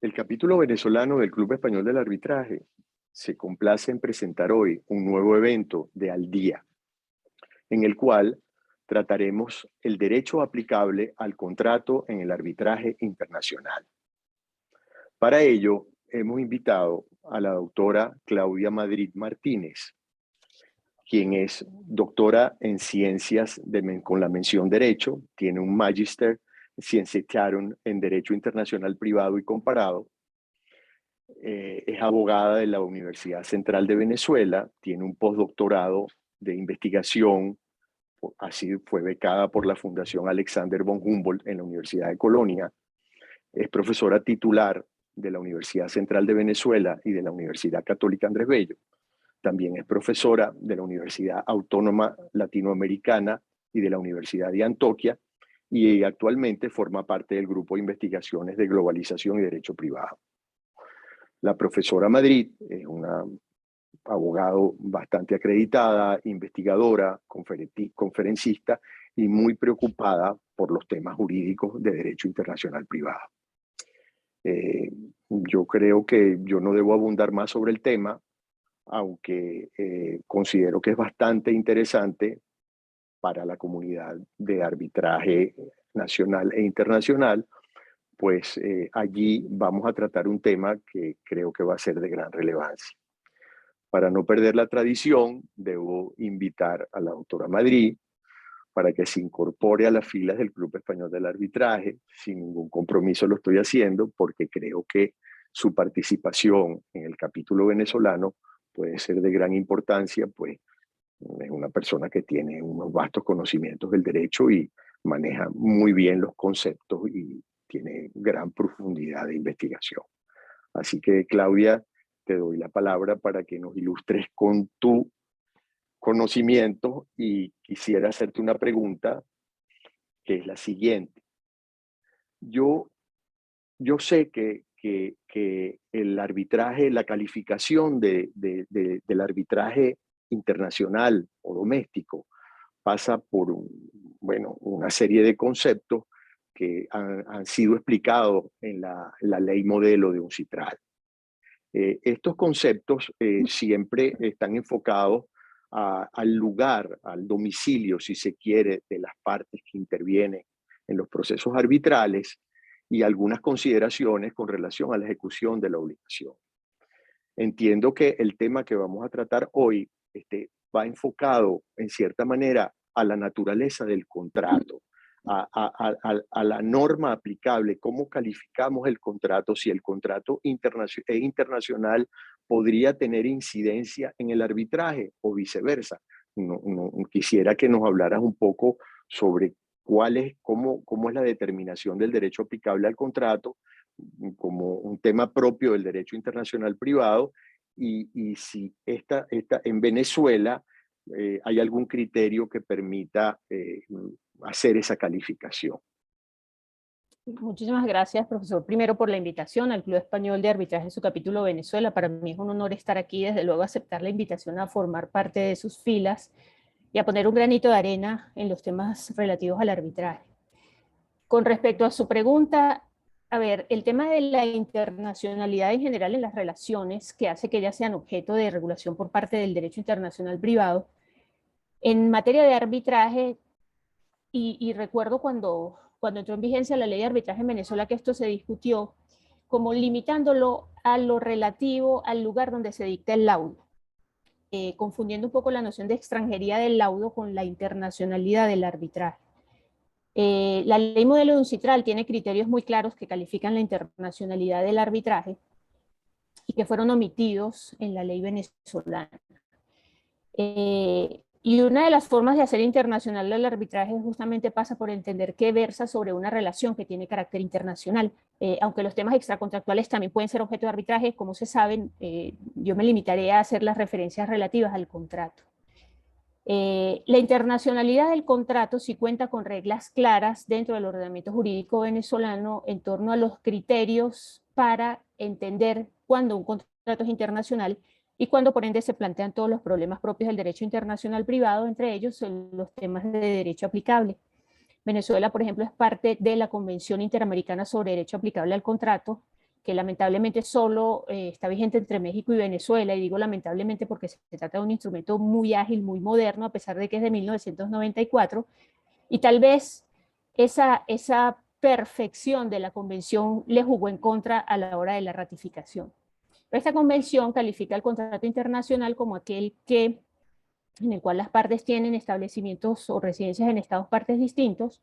El capítulo venezolano del Club Español del Arbitraje se complace en presentar hoy un nuevo evento de Al Día, en el cual trataremos el derecho aplicable al contrato en el arbitraje internacional. Para ello, hemos invitado a la doctora Claudia Madrid Martínez, quien es doctora en ciencias con la mención Derecho, tiene un Magister Scientiarum en Derecho Internacional Privado y Comparado, es abogada de la Universidad Central de Venezuela, tiene un postdoctorado de investigación, así fue becada por la Fundación Alexander von Humboldt en la Universidad de Colonia, es profesora titular de la Universidad Central de Venezuela y de la Universidad Católica Andrés Bello. También es profesora de la Universidad Autónoma Latinoamericana y de la Universidad de Antioquia y actualmente forma parte del Grupo de Investigaciones de Globalización y Derecho Privado. La profesora Madrid es una abogado bastante acreditada, investigadora, conferencista y muy preocupada por los temas jurídicos de derecho internacional privado. Yo creo que yo no debo abundar más sobre el tema, aunque considero que es bastante interesante para la comunidad de arbitraje nacional e internacional, pues allí vamos a tratar un tema que creo que va a ser de gran relevancia. Para no perder la tradición, debo invitar a la doctora Madrid para que se incorpore a las filas del Club Español del Arbitraje. Sin ningún compromiso lo estoy haciendo porque creo que su participación en el capítulo venezolano puede ser de gran importancia, pues es una persona que tiene unos vastos conocimientos del derecho y maneja muy bien los conceptos y tiene gran profundidad de investigación. Así que, Claudia, te doy la palabra para que nos ilustres con tu conocimiento y quisiera hacerte una pregunta que es la siguiente. Yo sé que el arbitraje, la calificación del arbitraje internacional o doméstico pasa por una serie de conceptos que han sido explicados en la ley modelo de UNCITRAL. Estos conceptos siempre están enfocados al lugar, al domicilio, si se quiere, de las partes que intervienen en los procesos arbitrales y algunas consideraciones con relación a la ejecución de la obligación. Entiendo que el tema que vamos a tratar hoy va enfocado, en cierta manera, a la naturaleza del contrato, a la norma aplicable, cómo calificamos el contrato, si el contrato internacional podría tener incidencia en el arbitraje o viceversa. Quisiera que nos hablaras un poco sobre cómo es la determinación del derecho aplicable al contrato como un tema propio del derecho internacional privado y si en Venezuela hay algún criterio que permita hacer esa calificación. Muchísimas gracias, profesor, primero por la invitación al Club Español de Arbitraje en su capítulo Venezuela. Para mí es un honor estar aquí, desde luego aceptar la invitación a formar parte de sus filas y a poner un granito de arena en los temas relativos al arbitraje. Con respecto a su pregunta, a ver, el tema de la internacionalidad en general en las relaciones, que hace que ellas sean objeto de regulación por parte del derecho internacional privado, en materia de arbitraje, y recuerdo cuando entró en vigencia la ley de arbitraje en Venezuela que esto se discutió como limitándolo a lo relativo al lugar donde se dicta el laudo, confundiendo un poco la noción de extranjería del laudo con la internacionalidad del arbitraje. La ley modelo de UNCITRAL tiene criterios muy claros que califican la internacionalidad del arbitraje y que fueron omitidos en la ley venezolana. Y una de las formas de hacer internacional el arbitraje justamente pasa por entender que versa sobre una relación que tiene carácter internacional. Aunque los temas extracontractuales también pueden ser objeto de arbitraje, como se saben, yo me limitaré a hacer las referencias relativas al contrato. La internacionalidad del contrato sí cuenta con reglas claras dentro del ordenamiento jurídico venezolano en torno a los criterios para entender cuándo un contrato es internacional y cuando por ende se plantean todos los problemas propios del derecho internacional privado, entre ellos los temas de derecho aplicable. Venezuela, por ejemplo, es parte de la Convención Interamericana sobre Derecho Aplicable al Contrato, que lamentablemente solo está vigente entre México y Venezuela, y digo lamentablemente porque se trata de un instrumento muy ágil, muy moderno, a pesar de que es de 1994, y tal vez esa perfección de la convención le jugó en contra a la hora de la ratificación. Esta convención califica el contrato internacional como aquel en el cual las partes tienen establecimientos o residencias en estados partes distintos,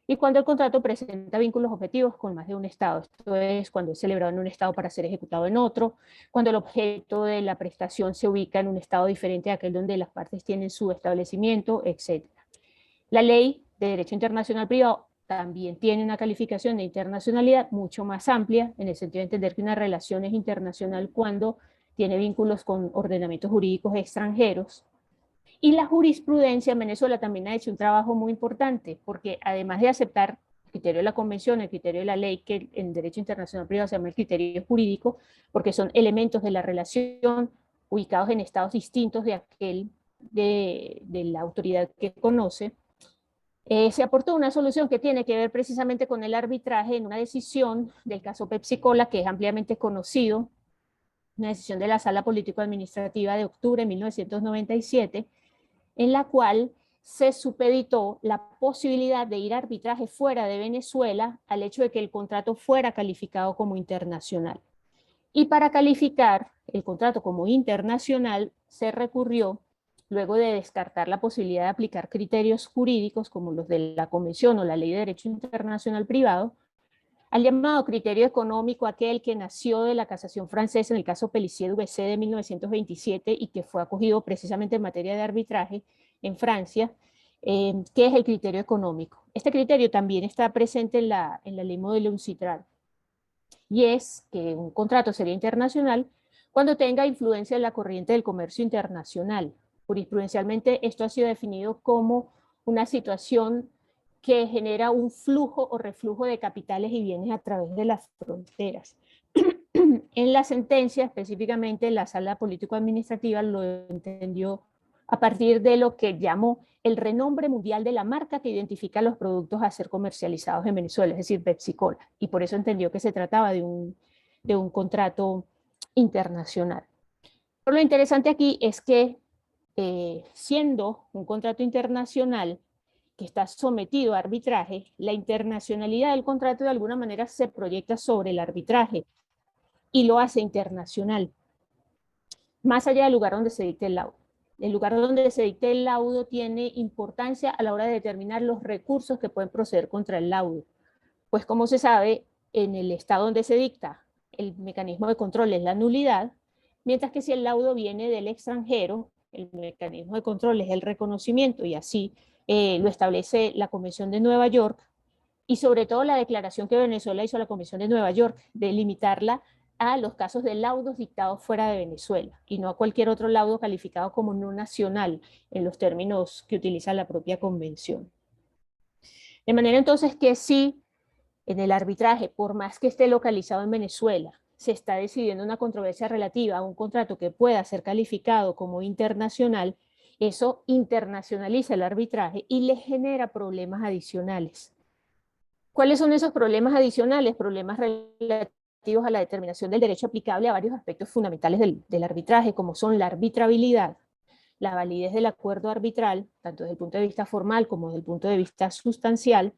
y cuando el contrato presenta vínculos objetivos con más de un estado. Esto es cuando es celebrado en un estado para ser ejecutado en otro, cuando el objeto de la prestación se ubica en un estado diferente a aquel donde las partes tienen su establecimiento, etc. La ley de derecho internacional privado también tiene una calificación de internacionalidad mucho más amplia, en el sentido de entender que una relación es internacional cuando tiene vínculos con ordenamientos jurídicos extranjeros. Y la jurisprudencia en Venezuela también ha hecho un trabajo muy importante, porque además de aceptar el criterio de la convención, el criterio de la ley, que en derecho internacional privado se llama el criterio jurídico, porque son elementos de la relación ubicados en estados distintos de aquel de la autoridad que conoce, se aportó una solución que tiene que ver precisamente con el arbitraje en una decisión del caso Pepsi-Cola, que es ampliamente conocido, una decisión de la Sala Político-Administrativa de octubre de 1997, en la cual se supeditó la posibilidad de ir a arbitraje fuera de Venezuela al hecho de que el contrato fuera calificado como internacional. Y para calificar el contrato como internacional se recurrió, luego de descartar la posibilidad de aplicar criterios jurídicos como los de la Convención o la Ley de Derecho Internacional Privado, al llamado criterio económico, aquel que nació de la casación francesa en el caso Pellicier-VC de 1927 y que fue acogido precisamente en materia de arbitraje en Francia, que es el criterio económico. Este criterio también está presente en la ley modelo UNCITRAL, y es que un contrato sería internacional cuando tenga influencia en la corriente del comercio internacional. Jurisprudencialmente esto ha sido definido como una situación que genera un flujo o reflujo de capitales y bienes a través de las fronteras. En la sentencia, específicamente la Sala Político-Administrativa lo entendió a partir de lo que llamó el renombre mundial de la marca que identifica los productos a ser comercializados en Venezuela, es decir, Pepsi-Cola, y por eso entendió que se trataba de un contrato internacional. Pero lo interesante aquí es que siendo un contrato internacional que está sometido a arbitraje, la internacionalidad del contrato de alguna manera se proyecta sobre el arbitraje y lo hace internacional, más allá del lugar donde se dicte el laudo. El lugar donde se dicte el laudo tiene importancia a la hora de determinar los recursos que pueden proceder contra el laudo. Pues como se sabe, en el estado donde se dicta, el mecanismo de control es la nulidad, mientras que si el laudo viene del extranjero, el mecanismo de control es el reconocimiento, y así lo establece la Convención de Nueva York, y sobre todo la declaración que Venezuela hizo a la Convención de Nueva York de limitarla a los casos de laudos dictados fuera de Venezuela y no a cualquier otro laudo calificado como no nacional en los términos que utiliza la propia convención. De manera entonces que sí, en el arbitraje, por más que esté localizado en Venezuela, se está decidiendo una controversia relativa a un contrato que pueda ser calificado como internacional, eso internacionaliza el arbitraje y le genera problemas adicionales. ¿Cuáles son esos problemas adicionales? Problemas relativos a la determinación del derecho aplicable a varios aspectos fundamentales del arbitraje, como son la arbitrabilidad, la validez del acuerdo arbitral, tanto desde el punto de vista formal como desde el punto de vista sustancial,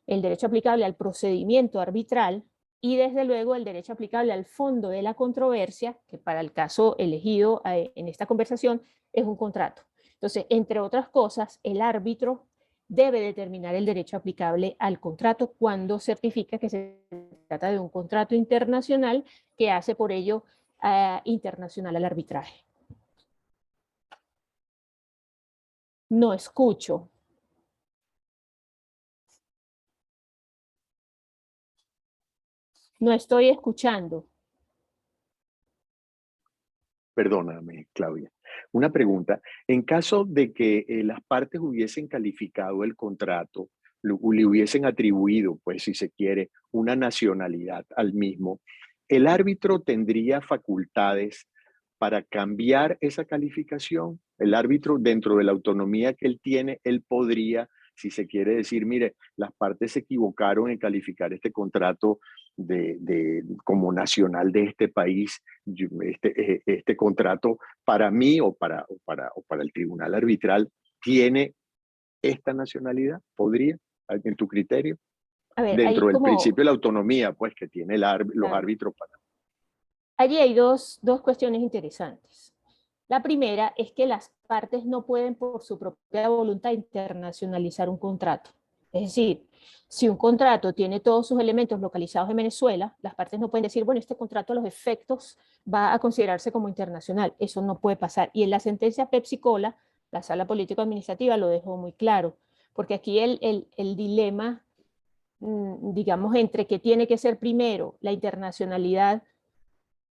el derecho aplicable al procedimiento arbitral y desde luego el derecho aplicable al fondo de la controversia, que para el caso elegido en esta conversación es un contrato. Entonces, entre otras cosas, el árbitro debe determinar el derecho aplicable al contrato cuando certifica que se trata de un contrato internacional que hace por ello internacional al arbitraje. No escucho. No estoy escuchando. Perdóname, Claudia. Una pregunta. En caso de que las partes hubiesen calificado el contrato, le hubiesen atribuido, pues si se quiere, una nacionalidad al mismo, ¿el árbitro tendría facultades para cambiar esa calificación? El árbitro, dentro de la autonomía que él tiene, él podría, si se quiere decir, mire, las partes se equivocaron en calificar este contrato como nacional de este país, este contrato para mí o para el tribunal arbitral tiene esta nacionalidad? ¿Podría, en tu criterio? A ver, Dentro ahí del como... principio de la autonomía, pues, que tiene los Claro. árbitros para... Allí hay dos cuestiones interesantes. La primera es que las partes no pueden por su propia voluntad internacionalizar un contrato. Es decir, si un contrato tiene todos sus elementos localizados en Venezuela, las partes no pueden decir, bueno, este contrato a los efectos va a considerarse como internacional. Eso no puede pasar. Y en la sentencia Pepsi-Cola, la Sala Político-Administrativa lo dejó muy claro, porque aquí el dilema, digamos, entre que tiene que ser primero la internacionalidad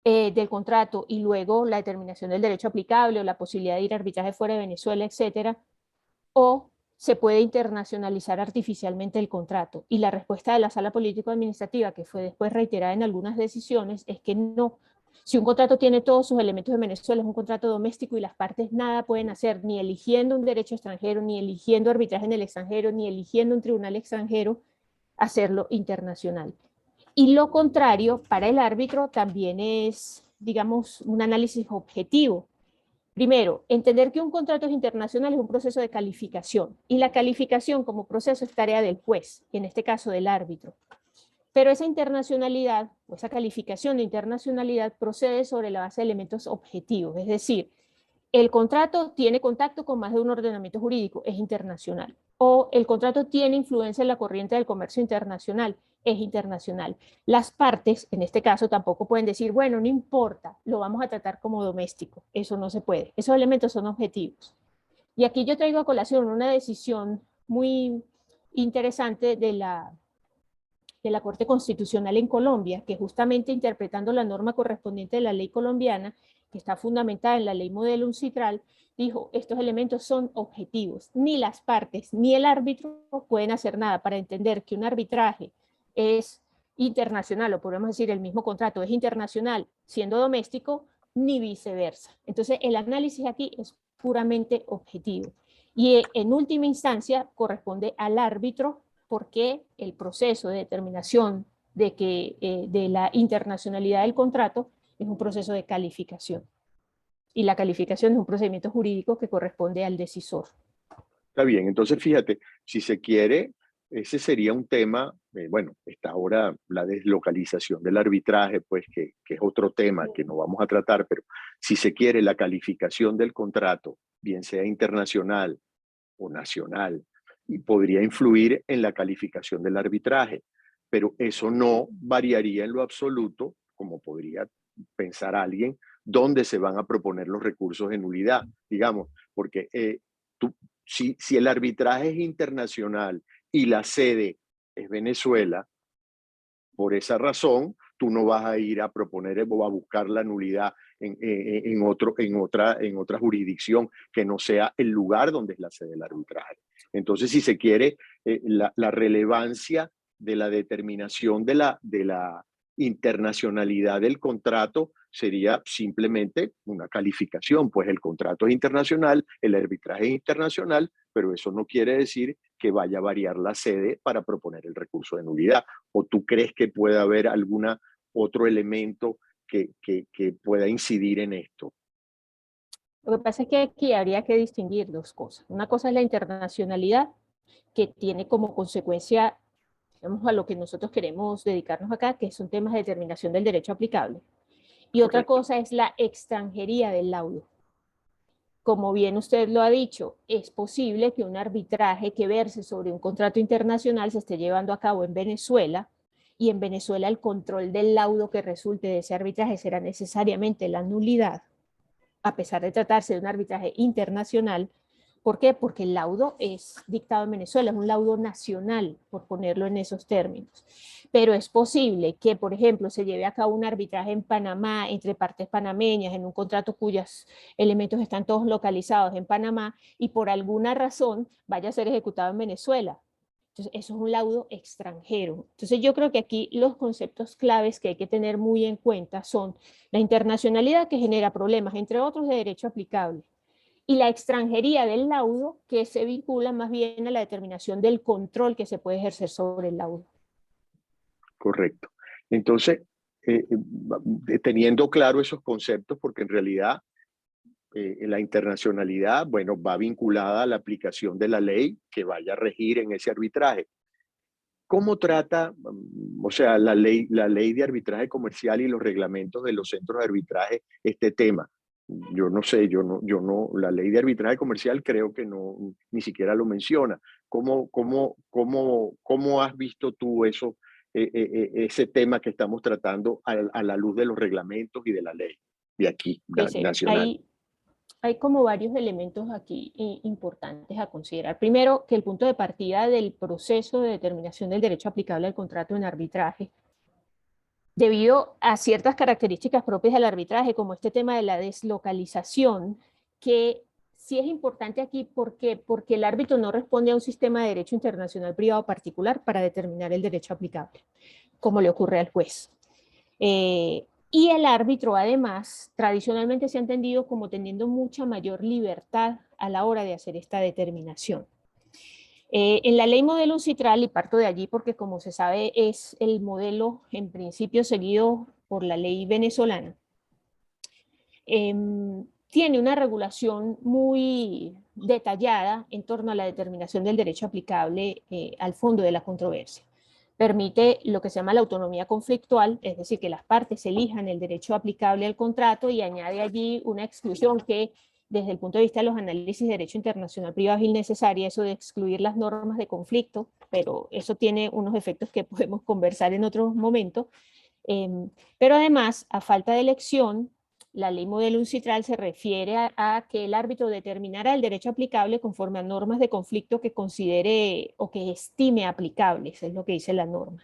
del contrato y luego la determinación del derecho aplicable o la posibilidad de ir a arbitraje fuera de Venezuela, etcétera, o se puede internacionalizar artificialmente el contrato. Y la respuesta de la Sala Político-Administrativa, que fue después reiterada en algunas decisiones, es que no. Si un contrato tiene todos sus elementos de Venezuela, es un contrato doméstico y las partes nada pueden hacer, ni eligiendo un derecho extranjero, ni eligiendo arbitraje en el extranjero, ni eligiendo un tribunal extranjero, hacerlo internacional. Y lo contrario, para el árbitro también es, digamos, un análisis objetivo. Primero, entender que un contrato internacional es un proceso de calificación y la calificación como proceso es tarea del juez, en este caso del árbitro. Pero esa internacionalidad o esa calificación de internacionalidad procede sobre la base de elementos objetivos, es decir, el contrato tiene contacto con más de un ordenamiento jurídico, es internacional. O el contrato tiene influencia en la corriente del comercio internacional, es internacional. Las partes, en este caso, tampoco pueden decir, bueno, no importa, lo vamos a tratar como doméstico. Eso no se puede. Esos elementos son objetivos. Y aquí yo traigo a colación una decisión muy interesante de la Corte Constitucional en Colombia, que justamente interpretando la norma correspondiente de la ley colombiana, que está fundamentada en la ley modelo UNCITRAL, dijo, estos elementos son objetivos. Ni las partes ni el árbitro pueden hacer nada para entender que un arbitraje es internacional, o podemos decir el mismo contrato es internacional siendo doméstico, ni viceversa. Entonces el análisis aquí es puramente objetivo. Y en última instancia corresponde al árbitro porque el proceso de determinación de la internacionalidad del contrato es un proceso de calificación. Y la calificación es un procedimiento jurídico que corresponde al decisor. Está bien, entonces fíjate, si se quiere, ese sería un tema, bueno, está ahora la deslocalización del arbitraje, pues que es otro tema que no vamos a tratar, pero si se quiere la calificación del contrato, bien sea internacional o nacional, y podría influir en la calificación del arbitraje, pero eso no variaría en lo absoluto, como podría pensar alguien, dónde se van a proponer los recursos de nulidad, digamos, porque tú, si el arbitraje es internacional y la sede es Venezuela, por esa razón, tú no vas a ir a proponer o a buscar la nulidad en otra jurisdicción que no sea el lugar donde es la sede del arbitraje. Entonces, si se quiere, la relevancia de la determinación de la internacionalidad del contrato sería simplemente una calificación, pues el contrato es internacional, el arbitraje es internacional, pero eso no quiere decir que vaya a variar la sede para proponer el recurso de nulidad. ¿O tú crees que puede haber algún otro elemento que pueda incidir en esto? Lo que pasa es que aquí habría que distinguir dos cosas. Una cosa es la internacionalidad, que tiene como consecuencia, digamos, a lo que nosotros queremos dedicarnos acá, que son temas de determinación del derecho aplicable. Y otra Correcto. cosa es la extranjería del laudo. Como bien usted lo ha dicho, es posible que un arbitraje que verse sobre un contrato internacional se esté llevando a cabo en Venezuela y en Venezuela el control del laudo que resulte de ese arbitraje será necesariamente la nulidad, a pesar de tratarse de un arbitraje internacional. ¿Por qué? Porque el laudo es dictado en Venezuela, es un laudo nacional, por ponerlo en esos términos. Pero es posible que, por ejemplo, se lleve a cabo un arbitraje en Panamá entre partes panameñas, en un contrato cuyos elementos están todos localizados en Panamá, y por alguna razón vaya a ser ejecutado en Venezuela. Entonces, eso es un laudo extranjero. Entonces, yo creo que aquí los conceptos claves que hay que tener muy en cuenta son la internacionalidad, que genera problemas, entre otros, de derecho aplicable, y la extranjería del laudo, que se vincula más bien a la determinación del control que se puede ejercer sobre el laudo. Correcto. Entonces, teniendo claro esos conceptos, porque en realidad la internacionalidad, bueno, va vinculada a la aplicación de la ley que vaya a regir en ese arbitraje. ¿Cómo trata, o sea, la ley de arbitraje comercial y los reglamentos de los centros de arbitraje este tema? Yo no sé, la ley de arbitraje comercial creo que no, ni siquiera lo menciona. ¿Cómo has visto tú eso, ese tema que estamos tratando a la luz de los reglamentos y de la ley de aquí, Pues nacional? hay como varios elementos aquí importantes a considerar. Primero, que el punto de partida del proceso de determinación del derecho aplicable al contrato en arbitraje, debido a ciertas características propias del arbitraje, como este tema de la deslocalización, que sí es importante aquí porque el árbitro no responde a un sistema de derecho internacional privado particular para determinar el derecho aplicable, como le ocurre al juez. Y el árbitro, además, tradicionalmente se ha entendido como teniendo mucha mayor libertad a la hora de hacer esta determinación. En la ley modelo UNCITRAL, y parto de allí porque como se sabe es el modelo en principio seguido por la ley venezolana, tiene una regulación muy detallada en torno a la determinación del derecho aplicable al fondo de la controversia. Permite lo que se llama la autonomía conflictual, es decir, que las partes elijan el derecho aplicable al contrato, y añade allí una exclusión que, desde el punto de vista de los análisis de derecho internacional privado, es innecesaria, eso de excluir las normas de conflicto, pero eso tiene unos efectos que podemos conversar en otro momento. Pero además, a falta de elección, la ley modelo UNCITRAL se refiere a que el árbitro determinará el derecho aplicable conforme a normas de conflicto que considere o que estime aplicables, es lo que dice la norma.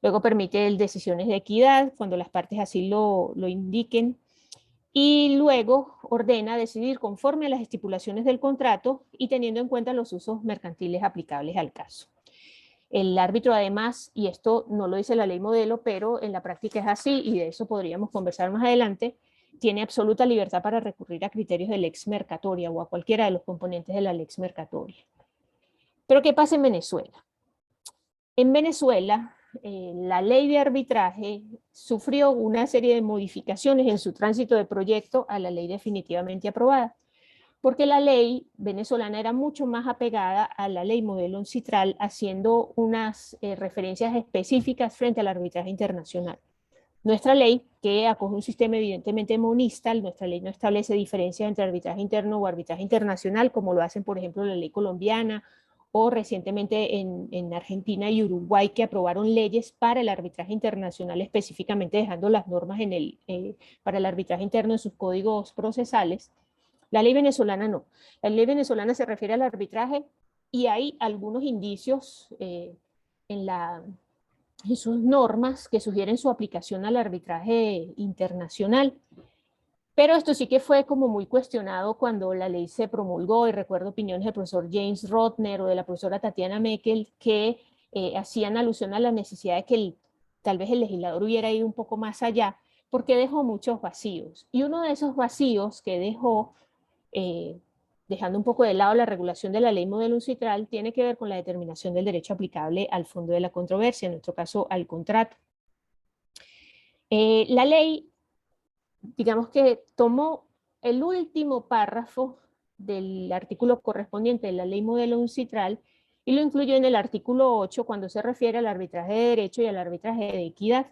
Luego permite decisiones de equidad cuando las partes así lo indiquen, y luego ordena decidir conforme a las estipulaciones del contrato y teniendo en cuenta los usos mercantiles aplicables al caso. El árbitro además, y esto no lo dice la ley modelo, pero en la práctica es así, y de eso podríamos conversar más adelante, tiene absoluta libertad para recurrir a criterios de lex mercatoria o a cualquiera de los componentes de la lex mercatoria. Pero ¿qué pasa en Venezuela? En Venezuela, la ley de arbitraje sufrió una serie de modificaciones en su tránsito de proyecto a la ley definitivamente aprobada, porque la ley venezolana era mucho más apegada a la ley modelo UNCITRAL, haciendo unas referencias específicas frente al arbitraje internacional. Nuestra ley, que acoge un sistema evidentemente monista, nuestra ley no establece diferencia entre arbitraje interno o arbitraje internacional, como lo hacen, por ejemplo, la ley colombiana, o recientemente en Argentina y Uruguay, que aprobaron leyes para el arbitraje internacional, específicamente dejando las normas para el arbitraje interno en sus códigos procesales. La ley venezolana no. La ley venezolana se refiere al arbitraje y hay algunos indicios en sus normas que sugieren su aplicación al arbitraje internacional. Pero esto sí que fue como muy cuestionado cuando la ley se promulgó, y recuerdo opiniones del profesor James Rotner o de la profesora Tatiana Meckel que hacían alusión a la necesidad de que tal vez el legislador hubiera ido un poco más allá, porque dejó muchos vacíos. Y uno de esos vacíos que dejó, dejando un poco de lado la regulación de la ley modelo UNCITRAL, tiene que ver con la determinación del derecho aplicable al fondo de la controversia, en nuestro caso al contrato. La ley, digamos que tomó el último párrafo del artículo correspondiente de la ley modelo UNCITRAL y lo incluyó en el artículo 8 cuando se refiere al arbitraje de derecho y al arbitraje de equidad.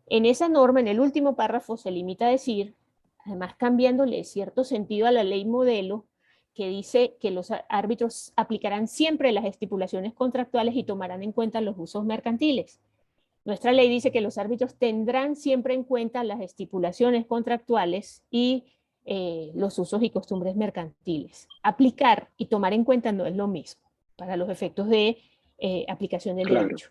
En esa norma, en el último párrafo, se limita a decir, además cambiándole cierto sentido a la ley modelo, que dice que los árbitros aplicarán siempre las estipulaciones contractuales y tomarán en cuenta los usos mercantiles. Nuestra ley dice que los árbitros tendrán siempre en cuenta las estipulaciones contractuales y los usos y costumbres mercantiles. Aplicar y tomar en cuenta no es lo mismo para los efectos de aplicación del derecho.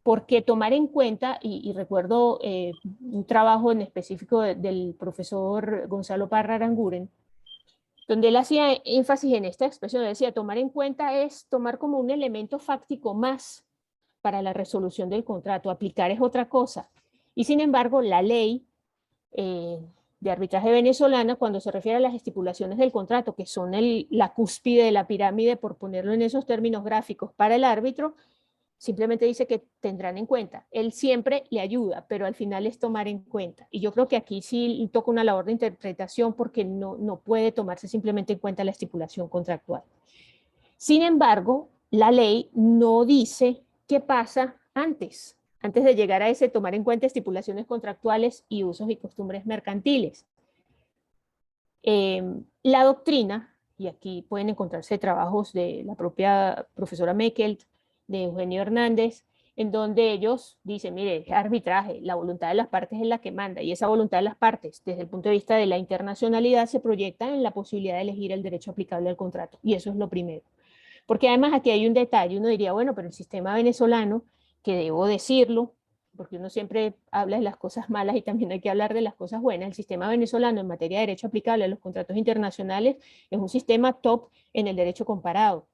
Porque tomar en cuenta, y recuerdo un trabajo en específico del profesor Gonzalo Parra Aranguren, donde él hacía énfasis en esta expresión, decía, tomar en cuenta es tomar como un elemento fáctico más para la resolución del contrato, aplicar es otra cosa. Y sin embargo, la ley de arbitraje venezolana, cuando se refiere a las estipulaciones del contrato, que son la cúspide de la pirámide, por ponerlo en esos términos gráficos, para el árbitro, simplemente dice que tendrán en cuenta. Él siempre le ayuda, pero al final es tomar en cuenta. Y yo creo que aquí sí toca una labor de interpretación porque no puede tomarse simplemente en cuenta la estipulación contractual. Sin embargo, la ley no dice qué pasa antes de llegar a ese tomar en cuenta estipulaciones contractuales y usos y costumbres mercantiles. La doctrina, y aquí pueden encontrarse trabajos de la propia profesora Meckelt, de Eugenio Hernández, en donde ellos dicen, mire, arbitraje, la voluntad de las partes es la que manda, y esa voluntad de las partes, desde el punto de vista de la internacionalidad, se proyecta en la posibilidad de elegir el derecho aplicable al contrato, y eso es lo primero. Porque además aquí hay un detalle, uno diría, bueno, pero el sistema venezolano, que debo decirlo, porque uno siempre habla de las cosas malas y también hay que hablar de las cosas buenas, el sistema venezolano en materia de derecho aplicable a los contratos internacionales es un sistema top en el derecho comparado.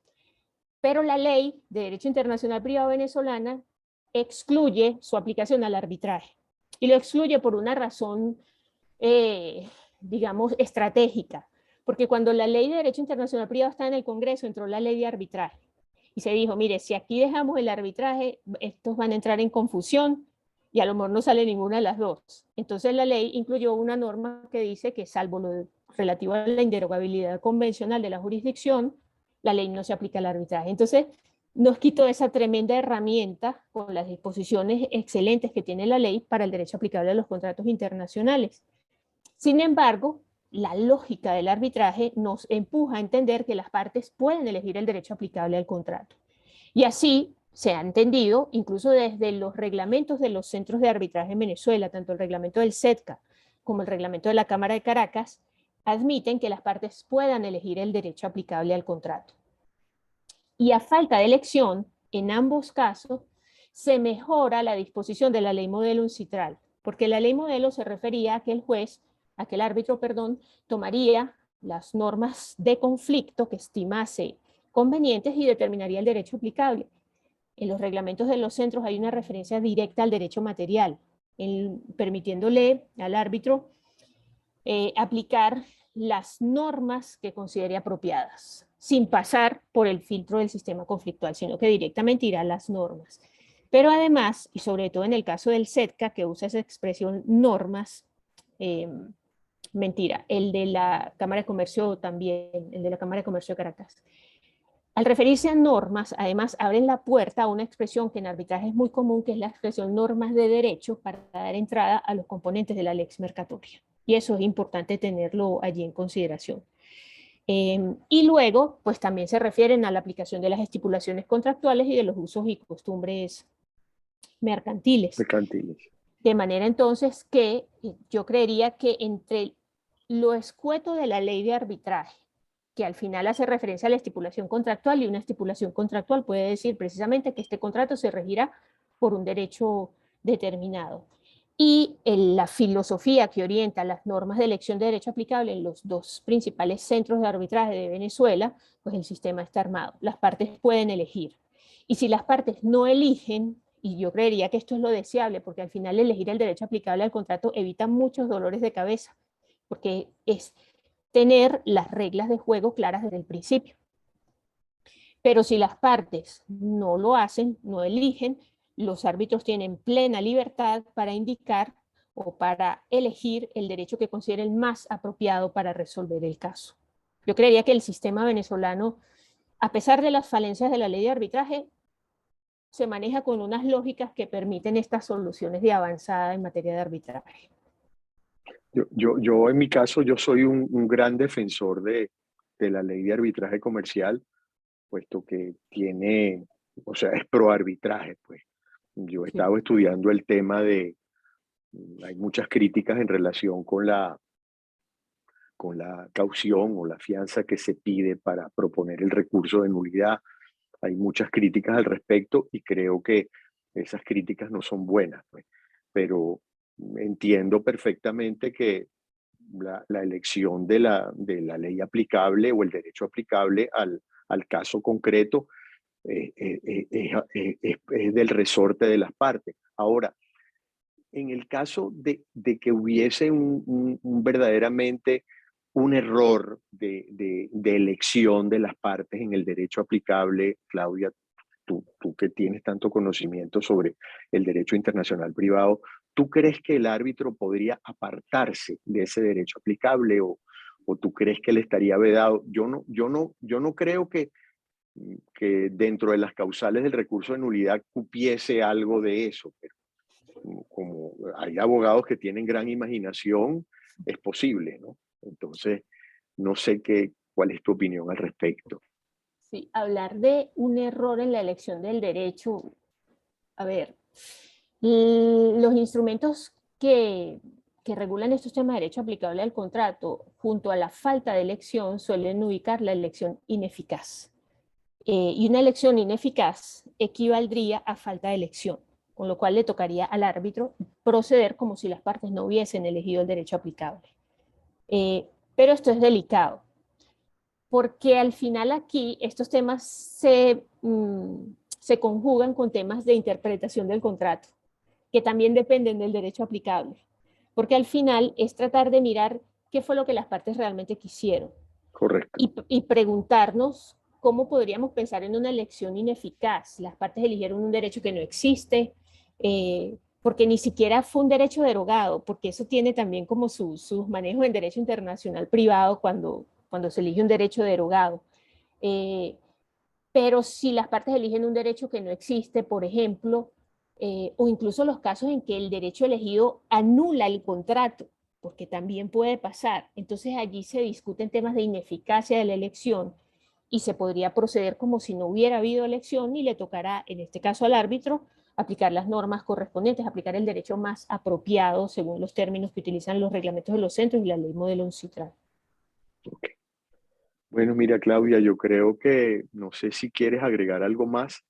Pero la ley de derecho internacional privado venezolana excluye su aplicación al arbitraje. Y lo excluye por una razón, digamos, estratégica. Porque cuando la ley de derecho internacional privado está en el Congreso, entró la ley de arbitraje. Y se dijo, mire, si aquí dejamos el arbitraje, estos van a entrar en confusión y a lo mejor no sale ninguna de las dos. Entonces la ley incluyó una norma que dice que salvo lo relativo a la inderogabilidad convencional de la jurisdicción, la ley no se aplica al arbitraje. Entonces nos quitó esa tremenda herramienta con las disposiciones excelentes que tiene la ley para el derecho aplicable a los contratos internacionales. Sin embargo, la lógica del arbitraje nos empuja a entender que las partes pueden elegir el derecho aplicable al contrato. Y así se ha entendido, incluso desde los reglamentos de los centros de arbitraje en Venezuela, tanto el reglamento del CEDCA como el reglamento de la Cámara de Caracas, admiten que las partes puedan elegir el derecho aplicable al contrato. Y a falta de elección, en ambos casos, se mejora la disposición de la ley modelo uncitral, porque la ley modelo se refería a que el juez, a que el árbitro, perdón, tomaría las normas de conflicto que estimase convenientes y determinaría el derecho aplicable. En los reglamentos de los centros hay una referencia directa al derecho material, permitiéndole al árbitro aplicar las normas que considere apropiadas, sin pasar por el filtro del sistema conflictual, sino que directamente irá a las normas. Pero además, y sobre todo en el caso del CEDCA, que usa esa expresión normas, mentira, el de la Cámara de Comercio también, el de la Cámara de Comercio de Caracas. Al referirse a normas, además abren la puerta a una expresión que en arbitraje es muy común, que es la expresión normas de derecho para dar entrada a los componentes de la lex mercatoria. Y eso es importante tenerlo allí en consideración. Y luego, pues también se refieren a la aplicación de las estipulaciones contractuales y de los usos y costumbres mercantiles. De manera entonces que yo creería que entre lo escueto de la ley de arbitraje, que al final hace referencia a la estipulación contractual, y una estipulación contractual puede decir precisamente que este contrato se regirá por un derecho determinado. Y la filosofía que orienta las normas de elección de derecho aplicable en los dos principales centros de arbitraje de Venezuela, pues el sistema está armado. Las partes pueden elegir. Y si las partes no eligen, y yo creería que esto es lo deseable, porque al final elegir el derecho aplicable al contrato evita muchos dolores de cabeza, porque es tener las reglas de juego claras desde el principio. Pero si las partes no lo hacen, no eligen, los árbitros tienen plena libertad para indicar o para elegir el derecho que consideren más apropiado para resolver el caso. Yo creería que el sistema venezolano, a pesar de las falencias de la ley de arbitraje, se maneja con unas lógicas que permiten estas soluciones de avanzada en materia de arbitraje. Yo en mi caso, yo soy un gran defensor de la ley de arbitraje comercial, puesto que tiene, o sea, es pro arbitraje, pues. Yo he estado estudiando el tema hay muchas críticas en relación con la caución o la fianza que se pide para proponer el recurso de nulidad. Hay muchas críticas al respecto y creo que esas críticas no son buenas, pues. Pero entiendo perfectamente que la elección de la ley aplicable o el derecho aplicable al caso concreto es del resorte de las partes. Ahora, en el caso de que hubiese verdaderamente un error de elección de las partes en el derecho aplicable, Claudia, tú que tienes tanto conocimiento sobre el derecho internacional privado, ¿tú crees que el árbitro podría apartarse de ese derecho aplicable o tú crees que le estaría vedado? Yo no creo que dentro de las causales del recurso de nulidad cupiese algo de eso, pero como hay abogados que tienen gran imaginación, es posible, ¿no? Entonces, no sé cuál es tu opinión al respecto. Sí, hablar de un error en la elección del derecho, a ver, los instrumentos que regulan estos temas de derecho aplicable al contrato, junto a la falta de elección, suelen ubicar la elección ineficaz. Y una elección ineficaz equivaldría a falta de elección, con lo cual le tocaría al árbitro proceder como si las partes no hubiesen elegido el derecho aplicable. Pero esto es delicado, porque al final aquí estos temas se conjugan con temas de interpretación del contrato, que también dependen del derecho aplicable, porque al final es tratar de mirar qué fue lo que las partes realmente quisieron Correcto. y preguntarnos cómo podríamos pensar en una elección ineficaz. Las partes eligieron un derecho que no existe, porque ni siquiera fue un derecho derogado, porque eso tiene también como sus manejos en derecho internacional privado cuando se elige un derecho derogado. Eh, pero si las partes eligen un derecho que no existe, por ejemplo, o incluso los casos en que el derecho elegido anula el contrato, porque también puede pasar. Entonces allí se discuten temas de ineficacia de la elección y se podría proceder como si no hubiera habido elección y le tocará, en este caso al árbitro, aplicar las normas correspondientes, aplicar el derecho más apropiado según los términos que utilizan los reglamentos de los centros y la ley modelo UNCITRAL. Okay. Bueno, mira, Claudia, yo creo que no sé si quieres agregar algo más.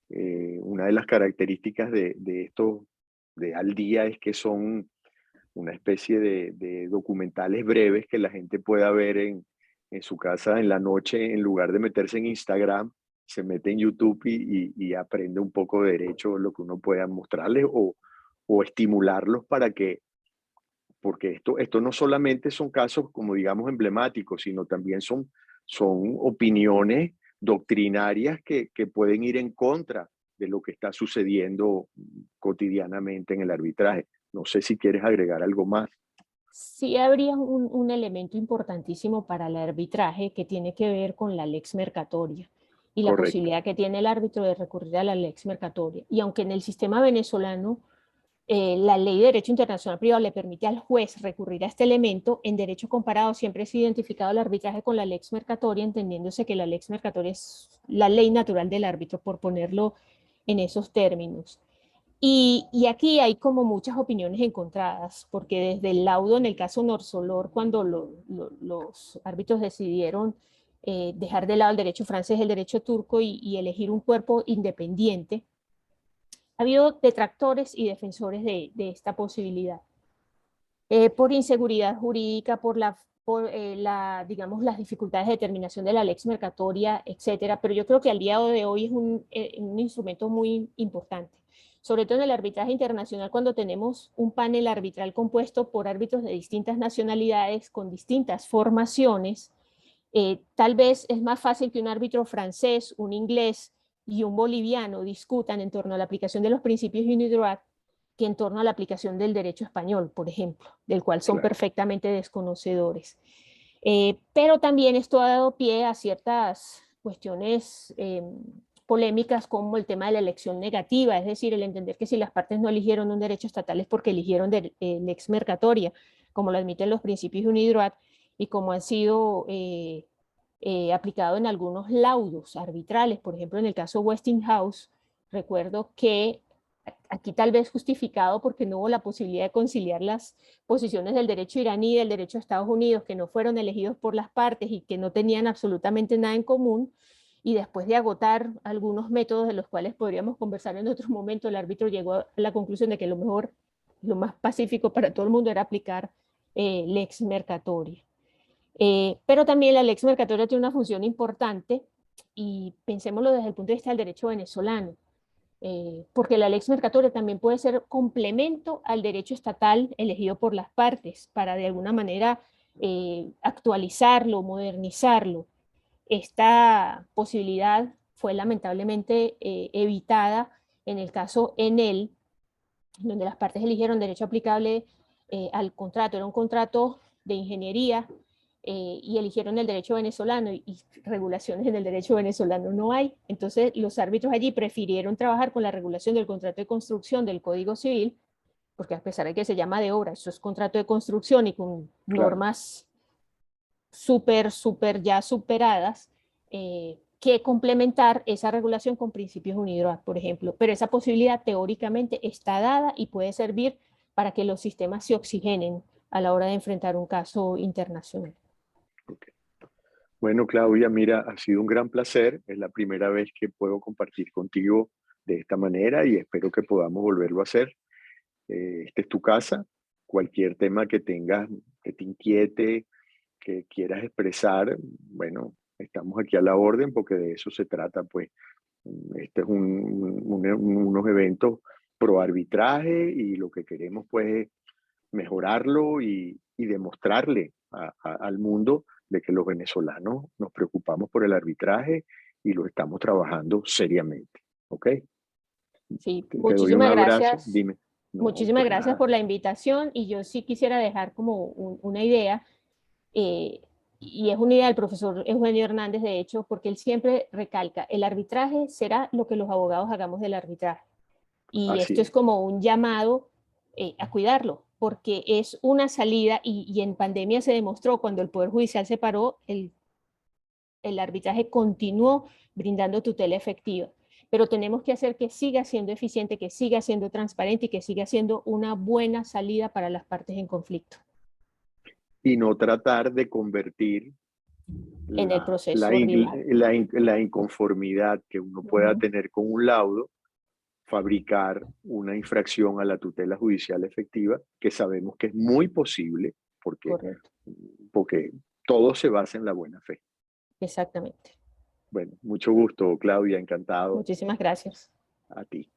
Una de las características de estos de Al Día es que son una especie de documentales breves que la gente pueda ver en su casa en la noche, en lugar de meterse en Instagram, se mete en YouTube y aprende un poco de derecho, lo que uno pueda mostrarles o estimularlos para que, porque esto no solamente son casos como digamos emblemáticos, sino también son opiniones doctrinarias que pueden ir en contra de lo que está sucediendo cotidianamente en el arbitraje. No sé si quieres agregar algo más. Sí habría un elemento importantísimo para el arbitraje que tiene que ver con la lex mercatoria y la Correcto. posibilidad que tiene el árbitro de recurrir a la lex mercatoria. Y aunque en el sistema venezolano la ley de derecho internacional privado le permite al juez recurrir a este elemento, en derecho comparado siempre es identificado el arbitraje con la lex mercatoria, entendiéndose que la lex mercatoria es la ley natural del árbitro, por ponerlo en esos términos. Y aquí hay como muchas opiniones encontradas, porque desde el laudo en el caso Norsolor, cuando los árbitros decidieron dejar de lado el derecho francés, el derecho turco y elegir un cuerpo independiente, ha habido detractores y defensores de esta posibilidad. Por inseguridad jurídica, digamos, las dificultades de determinación de la lex mercatoria, etcétera, pero yo creo que al día de hoy es un instrumento muy importante, sobre todo en el arbitraje internacional, cuando tenemos un panel arbitral compuesto por árbitros de distintas nacionalidades, con distintas formaciones. Tal vez es más fácil que un árbitro francés, un inglés y un boliviano discutan en torno a la aplicación de los principios UNIDROIT que en torno a la aplicación del derecho español, por ejemplo, del cual son Claro. perfectamente desconocedores. Pero también esto ha dado pie a ciertas cuestiones polémicas como el tema de la elección negativa, es decir, el entender que si las partes no eligieron un derecho estatal es porque eligieron lex mercatoria, como lo admiten los principios UNIDROIT y como han sido aplicado en algunos laudos arbitrales. Por ejemplo, en el caso Westinghouse, recuerdo que aquí tal vez justificado porque no hubo la posibilidad de conciliar las posiciones del derecho iraní y del derecho de Estados Unidos, que no fueron elegidos por las partes y que no tenían absolutamente nada en común, y después de agotar algunos métodos de los cuales podríamos conversar en otro momento, el árbitro llegó a la conclusión de que lo mejor, lo más pacífico para todo el mundo era aplicar lex mercatoria. Pero también la lex mercatoria tiene una función importante y pensémoslo desde el punto de vista del derecho venezolano, porque la lex mercatoria también puede ser complemento al derecho estatal elegido por las partes para de alguna manera actualizarlo, modernizarlo. Esta posibilidad fue lamentablemente evitada en el caso Enel, donde las partes eligieron derecho aplicable al contrato. Era un contrato de ingeniería y eligieron el derecho venezolano y regulaciones en el derecho venezolano no hay. Entonces los árbitros allí prefirieron trabajar con la regulación del contrato de construcción del Código Civil, porque a pesar de que se llama de obra, eso es contrato de construcción y con normas súper ya superadas, que complementar esa regulación con principios UNIDROIT, por ejemplo. Pero esa posibilidad teóricamente está dada y puede servir para que los sistemas se oxigenen a la hora de enfrentar un caso internacional. Okay. Bueno, Claudia, mira, ha sido un gran placer. Es la primera vez que puedo compartir contigo de esta manera y espero que podamos volverlo a hacer. Esta es tu casa. Cualquier tema que tengas, que te inquiete, que quieras expresar, bueno, estamos aquí a la orden porque de eso se trata, pues. Este es unos eventos pro arbitraje y lo que queremos, pues, es mejorarlo y demostrarle al mundo de que los venezolanos nos preocupamos por el arbitraje y lo estamos trabajando seriamente. ¿Ok? Sí, Te doy un muchísimas abrazo. gracias. Dime. No, Muchísimas pues gracias nada. por la invitación y yo sí quisiera dejar como una idea, eh, y es una idea del profesor Eugenio Hernández, de hecho, porque él siempre recalca, el arbitraje será lo que los abogados hagamos del arbitraje. Y Así esto es es. como un llamado a cuidarlo, porque es una salida y en pandemia se demostró cuando el Poder Judicial se paró, el arbitraje continuó brindando tutela efectiva. Pero tenemos que hacer que siga siendo eficiente, que siga siendo transparente y que siga siendo una buena salida para las partes en conflicto. Y no tratar de convertir En el proceso rival. la inconformidad que uno pueda tener con un laudo, fabricar una infracción a la tutela judicial efectiva, que sabemos que es muy posible porque, Correcto. porque todo se basa en la buena fe. Exactamente. Bueno, mucho gusto, Claudia, encantado. Muchísimas gracias. A ti.